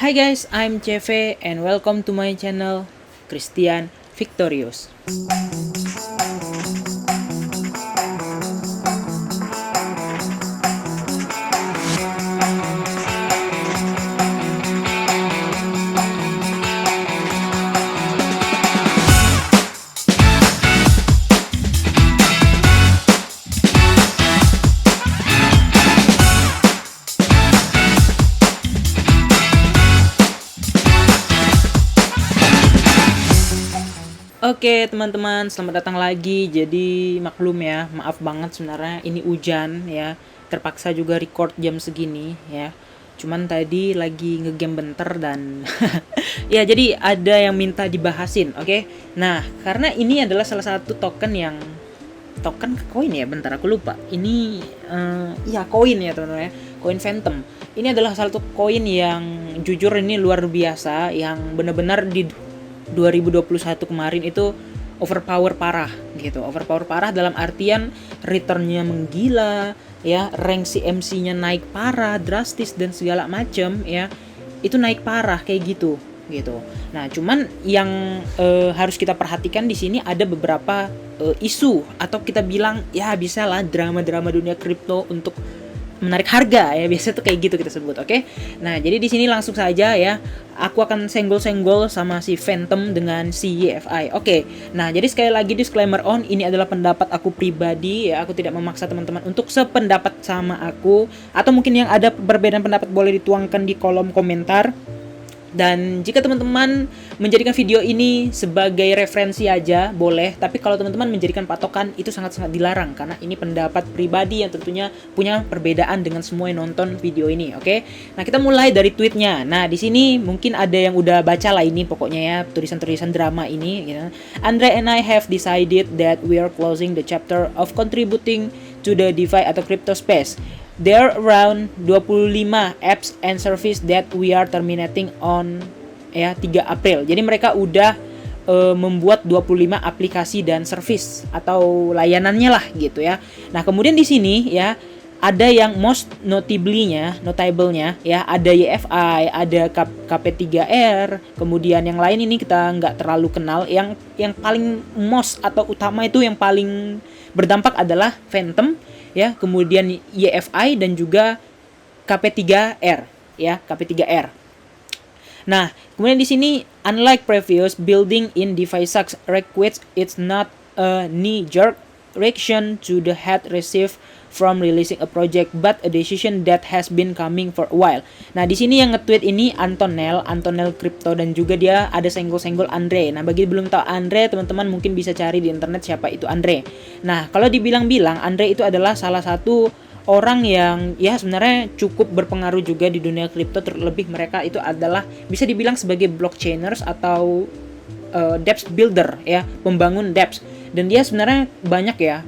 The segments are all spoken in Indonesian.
Hi guys, I'm Cefe and welcome to my channel Christian Victorious. Oke teman-teman, selamat datang lagi. Jadi maklum ya, maaf banget sebenarnya ini hujan ya. Terpaksa juga record jam segini ya. Cuman tadi lagi ngegame bentar dan ya jadi ada yang minta dibahasin, oke? Nah, karena ini adalah salah satu token koin ya, bentar aku lupa. Ini ya koin ya teman-teman ya. Koin Phantom. Ini adalah salah satu koin yang jujur ini luar biasa, yang benar-benar di 2021 kemarin itu overpower parah gitu. Overpower parah dalam artian returnnya menggila ya, rank CMC-nya naik parah, drastis dan segala macam ya. Itu naik parah kayak gitu gitu. Nah, cuman yang harus kita perhatikan di sini ada beberapa isu atau kita bilang ya bisa lah drama-drama dunia kripto untuk menarik harga ya, biasa tuh kayak gitu kita sebut, oke? Nah, jadi di sini langsung saja ya, aku akan senggol-senggol sama si Phantom dengan si YFI. Oke. Nah, jadi sekali lagi disclaimer on, ini adalah pendapat aku pribadi ya, aku tidak memaksa teman-teman untuk sependapat sama aku, atau mungkin yang ada perbedaan pendapat boleh dituangkan di kolom komentar. Dan jika teman-teman menjadikan video ini sebagai referensi aja boleh, tapi kalau teman-teman menjadikan patokan itu sangat-sangat dilarang karena ini pendapat pribadi yang tentunya punya perbedaan dengan semua yang nonton video ini, oke? Nah, kita mulai dari tweetnya. Nah, di sini mungkin ada yang udah baca lah ini pokoknya ya, tulisan-tulisan drama ini gitu. Andre and I have decided that we are closing the chapter of contributing to the DeFi atau crypto space. There are around 25 apps and service that we are terminating on 3 April. Jadi mereka udah membuat 25 aplikasi dan service atau layanannya lah gitu ya. Nah, kemudian di sini ya ada yang most notable-nya ya, ada YFI, ada KP3R, kemudian yang lain ini kita nggak terlalu kenal. Yang paling most atau utama itu yang paling berdampak adalah Phantom ya, kemudian YFI dan juga KP3R ya, KP3R. Nah, kemudian di sini unlike previous building in DeFi sucks request, it's not a knee-jerk reaction to the head received from releasing a project but a decision that has been coming for a while. Nah, di sini yang nge-tweet ini Antonel Crypto dan juga dia ada senggol-senggol Andre. Nah, bagi belum tahu Andre, teman-teman mungkin bisa cari di internet siapa itu Andre. Nah, kalau dibilang-bilang Andre itu adalah salah satu orang yang ya sebenarnya cukup berpengaruh juga di dunia kripto, terlebih mereka itu adalah bisa dibilang sebagai blockchainers atau dApps builder ya, pembangun dApps. Dan dia sebenarnya banyak ya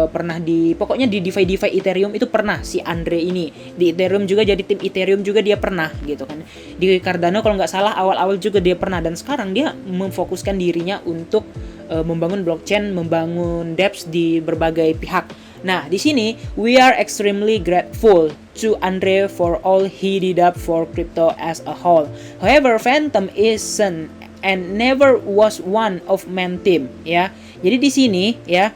pernah pokoknya di DeFi Ethereum itu pernah si Andre ini. Di Ethereum juga jadi tim Ethereum juga dia pernah gitu kan. Di Cardano kalau nggak salah awal-awal juga dia pernah, dan sekarang dia memfokuskan dirinya untuk membangun blockchain, membangun dApps di berbagai pihak. Nah, di sini we are extremely grateful to Andre for all he did up for crypto as a whole. However, Phantom isn't and never was one of main team ya. Jadi di sini ya,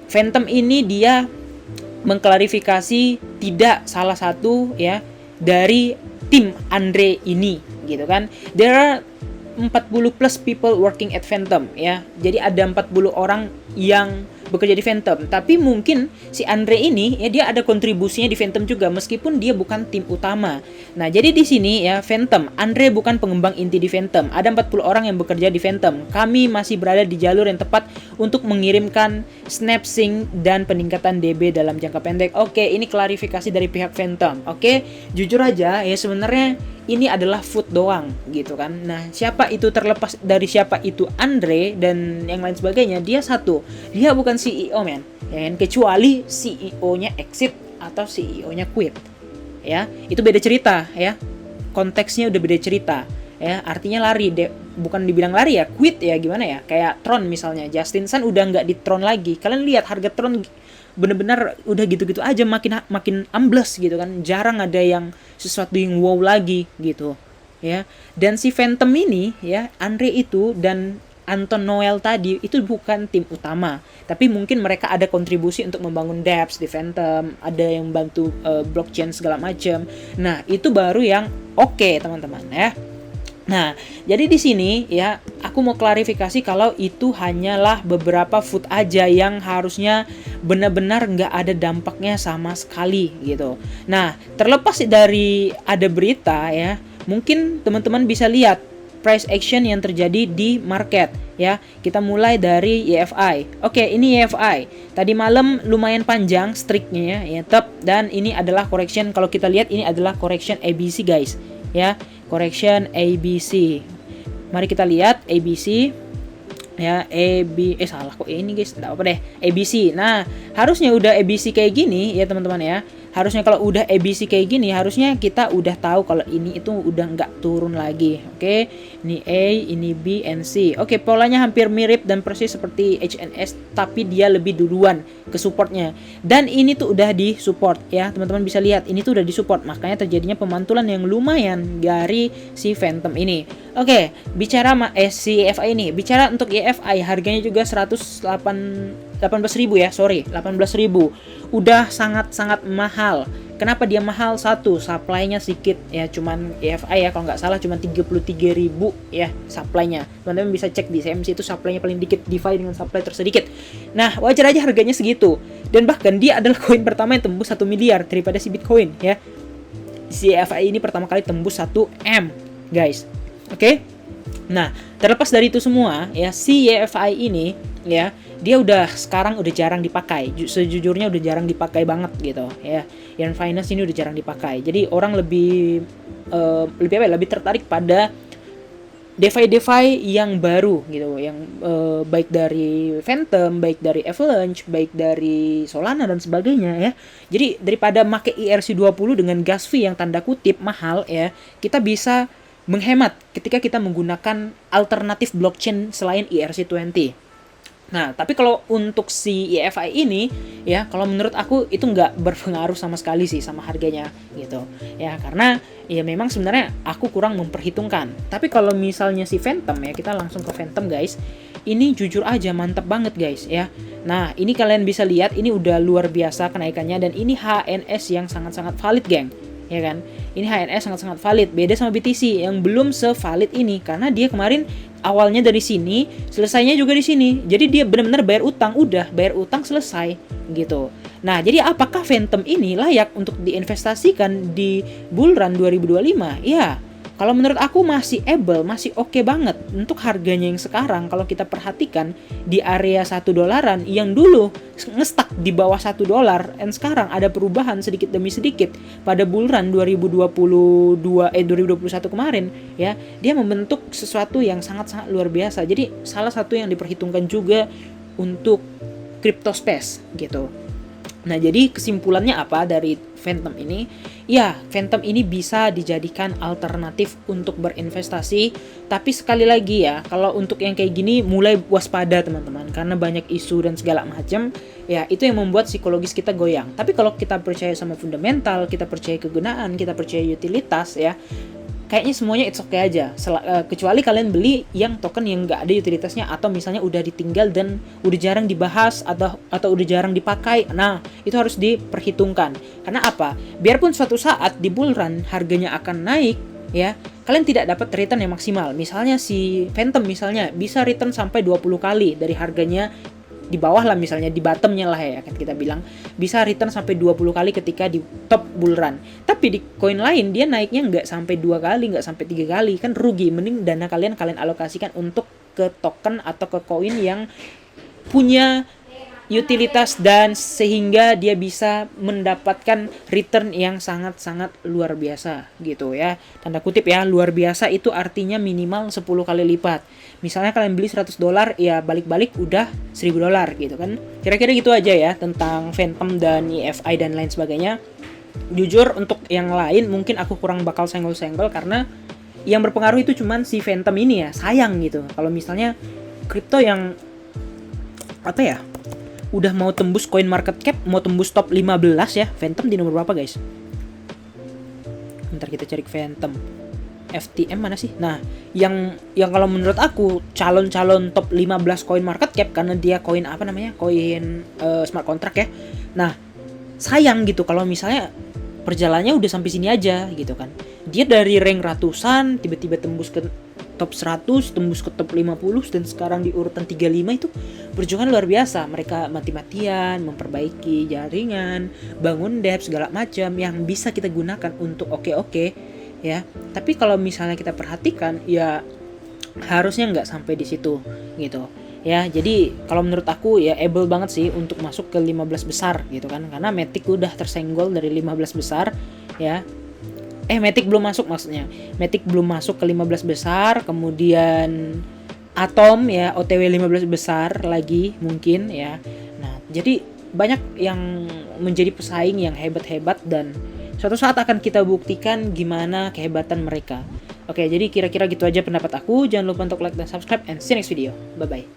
Phantom ini dia mengklarifikasi tidak salah satu ya dari tim Andre ini gitu kan. There are 40 plus people working at Phantom ya. Jadi ada 40 orang yang bekerja di Phantom, tapi mungkin si Andre ini ya dia ada kontribusinya di Phantom juga meskipun dia bukan tim utama. Nah, jadi di sini ya Phantom, Andre bukan pengembang inti di Phantom. Ada 40 orang yang bekerja di Phantom. Kami masih berada di jalur yang tepat untuk mengirimkan snap sync dan peningkatan DB dalam jangka pendek. Oke, ini klarifikasi dari pihak Phantom. Oke, jujur aja ya sebenarnya ini adalah food doang gitu kan. Nah, siapa itu, terlepas dari siapa itu Andre dan yang lain sebagainya, dia bukan CEO men ya kan? Kecuali CEO-nya exit atau CEO-nya quit ya, itu beda cerita ya, konteksnya udah beda cerita ya, artinya lari bukan dibilang lari ya, quit ya, gimana ya, kayak Tron misalnya, Justin Sun udah nggak di Tron lagi. Kalian lihat harga Tron bener-bener udah gitu-gitu aja, makin ambles gitu kan, jarang ada yang sesuatu yang wow lagi gitu. ya. Dan si Phantom ini ya, Andre itu dan Anton Noel tadi itu bukan tim utama, tapi mungkin mereka ada kontribusi untuk membangun dApps di Phantom, ada yang bantu blockchain segala macam. Nah, itu baru yang oke, teman-teman ya. Nah, jadi di sini ya, aku mau klarifikasi kalau itu hanyalah beberapa food aja yang harusnya benar-benar nggak ada dampaknya sama sekali gitu. Nah, terlepas dari ada berita ya, mungkin teman-teman bisa lihat price action yang terjadi di market ya. Kita mulai dari YFI. Oke, ini YFI. Tadi malam lumayan panjang streaknya ya, top, dan ini adalah correction. Kalau kita lihat ini adalah correction ABC guys ya, correction ABC. Mari kita lihat ABC ya, salah kok ini guys, enggak apa deh, ABC. Nah, harusnya udah ABC kayak gini ya teman-teman ya. Harusnya kalau udah ABC kayak gini, harusnya kita udah tahu kalau ini itu udah nggak turun lagi. Oke, ini A, ini B, and C. Oke, polanya hampir mirip dan persis seperti HNS, tapi dia lebih duluan ke supportnya. Dan ini tuh udah di support ya, teman-teman bisa lihat ini tuh udah di support. Makanya terjadinya pemantulan yang lumayan dari si Phantom ini. Oke, bicara si EFI ini, bicara untuk EFI harganya juga 18.000 ya, 18.000. Udah sangat-sangat mahal. Kenapa dia mahal? Satu, supply-nya sedikit ya, cuman EFI ya kalau nggak salah cuman 33.000 ya supply-nya. Teman-teman bisa cek di CMC itu supply-nya paling dikit, DeFi dengan supply tersedikit. Nah, wajar aja harganya segitu. Dan bahkan dia adalah koin pertama yang tembus 1 miliar daripada si Bitcoin ya. Si EFI ini pertama kali tembus 1 M, guys. Oke? Nah, terlepas dari itu semua ya, si EFI ini ya, dia sekarang udah jarang dipakai. Sejujurnya udah jarang dipakai banget gitu ya. Yang Finance ini udah jarang dipakai. Jadi orang lebih tertarik pada DeFi yang baru gitu, yang baik dari Phantom, baik dari Avalanche, baik dari Solana dan sebagainya ya. Jadi daripada make ERC20 dengan gas fee yang tanda kutip mahal ya, kita bisa menghemat ketika kita menggunakan alternatif blockchain selain ERC20. Nah, tapi kalau untuk si EFI ini ya, kalau menurut aku itu nggak berpengaruh sama sekali sih sama harganya gitu ya, karena ya memang sebenarnya aku kurang memperhitungkan. Tapi kalau misalnya si Phantom ya, kita langsung ke Phantom guys, ini jujur aja mantap banget guys ya. Nah, ini kalian bisa lihat ini udah luar biasa kenaikannya, dan ini HNS yang sangat-sangat valid geng ya kan. Ini HNS sangat-sangat valid, beda sama BTC yang belum sevalid ini, karena dia kemarin awalnya dari sini, selesainya juga di sini. Jadi dia benar-benar bayar utang selesai gitu. Nah, jadi apakah Phantom ini layak untuk diinvestasikan di bull run 2025? Ya, kalau menurut aku masih able, masih oke banget untuk harganya yang sekarang. Kalau kita perhatikan di area $1 yang dulu ngestak di bawah $1, dan sekarang ada perubahan sedikit demi sedikit pada bull run 2021 kemarin ya, dia membentuk sesuatu yang sangat-sangat luar biasa. Jadi salah satu yang diperhitungkan juga untuk crypto space gitu. Nah, jadi kesimpulannya apa dari Phantom ini? Ya, Phantom ini bisa dijadikan alternatif untuk berinvestasi. Tapi sekali lagi ya, kalau untuk yang kayak gini mulai waspada teman-teman, karena banyak isu dan segala macam. Ya, itu yang membuat psikologis kita goyang. Tapi kalau kita percaya sama fundamental, kita percaya kegunaan, kita percaya utilitas ya, kayaknya semuanya it's okay aja. Kecuali kalian beli yang token yang nggak ada utilitasnya, atau misalnya udah ditinggal dan udah jarang dibahas atau udah jarang dipakai. Nah, itu harus diperhitungkan. Karena apa? Biarpun suatu saat di bull run harganya akan naik ya, kalian tidak dapat return yang maksimal. Misalnya si Phantom misalnya bisa return sampai 20 kali dari harganya di bawah lah, misalnya di bottomnya lah ya kan kita bilang, bisa return sampai 20 kali ketika di top bull run. Tapi di koin lain dia naiknya nggak sampai 2 kali, nggak sampai 3 kali, kan rugi. Mending dana kalian alokasikan untuk ke token atau ke koin yang punya utilitas dan sehingga dia bisa mendapatkan return yang sangat-sangat luar biasa gitu ya. Tanda kutip ya, luar biasa itu artinya minimal 10 kali lipat. Misalnya kalian beli $100 ya, balik-balik udah $1.000 gitu kan. Kira-kira gitu aja ya tentang Phantom dan EFI dan lain sebagainya. Jujur untuk yang lain mungkin aku kurang bakal senggol-senggol, karena yang berpengaruh itu cuman si Phantom ini ya. Sayang gitu kalau misalnya kripto yang apa ya, udah mau tembus coin market cap, mau tembus top 15 ya. Phantom di nomor berapa guys? Bentar kita cari Phantom. FTM mana sih? Nah, yang kalau menurut aku calon-calon top 15 koin market cap, karena dia koin apa namanya? Koin smart contract ya. Nah, sayang gitu kalau misalnya perjalanannya udah sampai sini aja gitu kan. Dia dari rank ratusan tiba-tiba tembus ke top 100, tembus ke top 50 dan sekarang di urutan 35. Itu perjuangan luar biasa. Mereka mati-matian memperbaiki jaringan, bangun debt segala macam yang bisa kita gunakan untuk oke ya. Tapi kalau misalnya kita perhatikan ya harusnya nggak sampai di situ gitu ya. Jadi kalau menurut aku ya able banget sih untuk masuk ke 15 besar gitu kan, karena Matic udah tersenggol dari 15 besar ya. Matic belum masuk, maksudnya Matic belum masuk ke 15 besar, kemudian Atom ya OTW 15 besar lagi mungkin ya. Nah, jadi banyak yang menjadi pesaing yang hebat-hebat dan suatu saat akan kita buktikan gimana kehebatan mereka. Oke, jadi kira-kira gitu aja pendapat aku. Jangan lupa untuk like dan subscribe and see you next video. Bye bye.